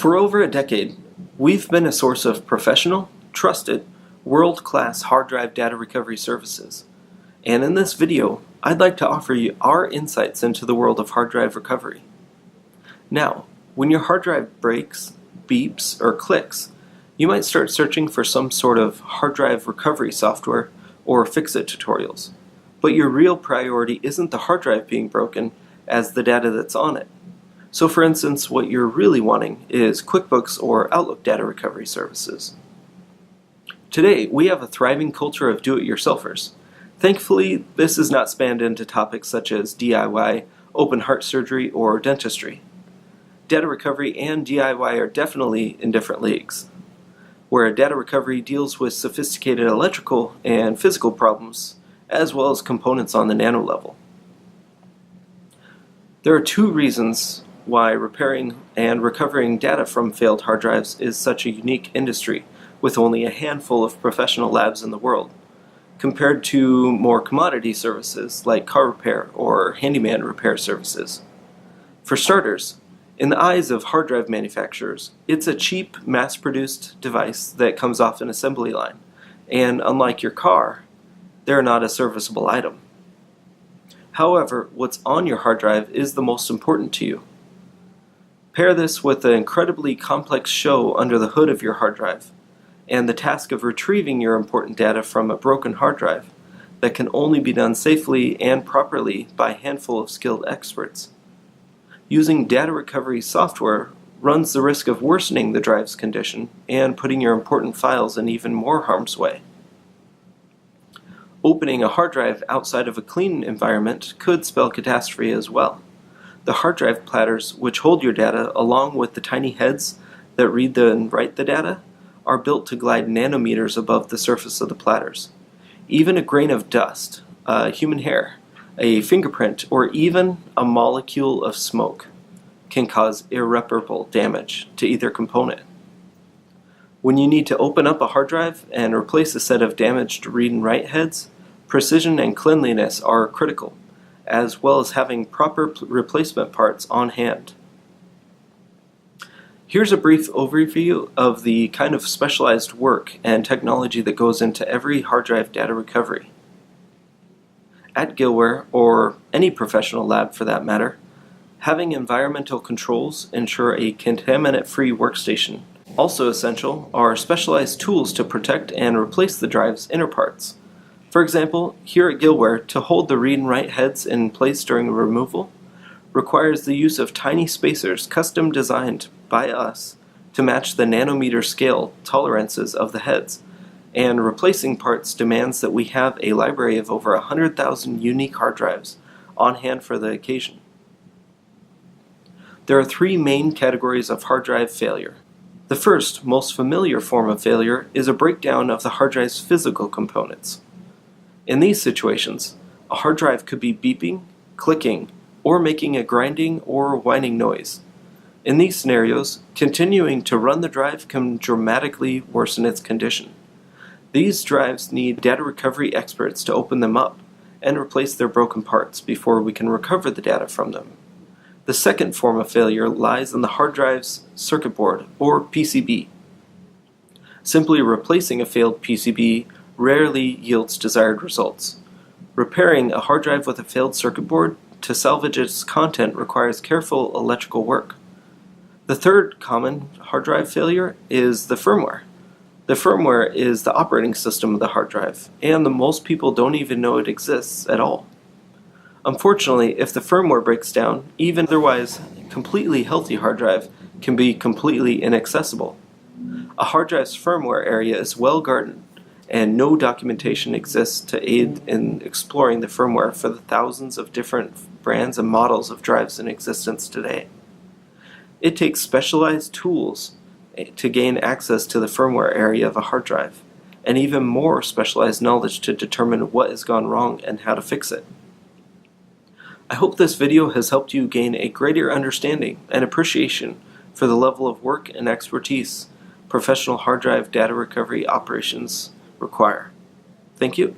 For over a decade, we've been a source of professional, trusted, world-class hard drive data recovery services. And in this video, I'd like to offer you our insights into the world of hard drive recovery. Now, when your hard drive breaks, beeps, or clicks, you might start searching for some sort of hard drive recovery software or fix-it tutorials. But your real priority isn't the hard drive being broken as the data that's on it. So for instance, what you're really wanting is QuickBooks or Outlook data recovery services. Today, we have a thriving culture of do-it-yourselfers. Thankfully, this is not spanned into topics such as DIY, open heart surgery, or dentistry. Data recovery and DIY are definitely in different leagues, where data recovery deals with sophisticated electrical and physical problems, as well as components on the nano level. There are two reasons why repairing and recovering data from failed hard drives is such a unique industry, with only a handful of professional labs in the world, compared to more commodity services like car repair or handyman repair services. For starters, in the eyes of hard drive manufacturers, it's a cheap, mass-produced device that comes off an assembly line, and unlike your car, they're not a serviceable item. However, what's on your hard drive is the most important to you. Pair this with the incredibly complex show under the hood of your hard drive, and the task of retrieving your important data from a broken hard drive that can only be done safely and properly by a handful of skilled experts. Using data recovery software runs the risk of worsening the drive's condition and putting your important files in even more harm's way. Opening a hard drive outside of a clean environment could spell catastrophe as well. The hard drive platters which hold your data, along with the tiny heads that read and write the data, are built to glide nanometers above the surface of the platters. Even a grain of dust, human hair, a fingerprint, or even a molecule of smoke can cause irreparable damage to either component. When you need to open up a hard drive and replace a set of damaged read and write heads, precision and cleanliness are critical, as well as having proper replacement parts on hand. Here's a brief overview of the kind of specialized work and technology that goes into every hard drive data recovery. At Gillware, or any professional lab for that matter, having environmental controls ensure a contaminant-free workstation. Also essential are specialized tools to protect and replace the drive's inner parts. For example, here at Gillware, to hold the read and write heads in place during removal requires the use of tiny spacers custom designed by us to match the nanometer scale tolerances of the heads, and replacing parts demands that we have a library of over 100,000 unique hard drives on hand for the occasion. There are three main categories of hard drive failure. The first, most familiar form of failure is a breakdown of the hard drive's physical components. In these situations, a hard drive could be beeping, clicking, or making a grinding or whining noise. In these scenarios, continuing to run the drive can dramatically worsen its condition. These drives need data recovery experts to open them up and replace their broken parts before we can recover the data from them. The second form of failure lies in the hard drive's circuit board, or PCB. Simply replacing a failed PCB rarely yields desired results. Repairing a hard drive with a failed circuit board to salvage its content requires careful electrical work. The third common hard drive failure is the firmware. The firmware is the operating system of the hard drive, and most people don't even know it exists at all. Unfortunately, if the firmware breaks down, even otherwise completely healthy hard drive can be completely inaccessible. A hard drive's firmware area is well guarded, and no documentation exists to aid in exploring the firmware for the thousands of different brands and models of drives in existence today. It takes specialized tools to gain access to the firmware area of a hard drive, and even more specialized knowledge to determine what has gone wrong and how to fix it. I hope this video has helped you gain a greater understanding and appreciation for the level of work and expertise professional hard drive data recovery operations require. Thank you.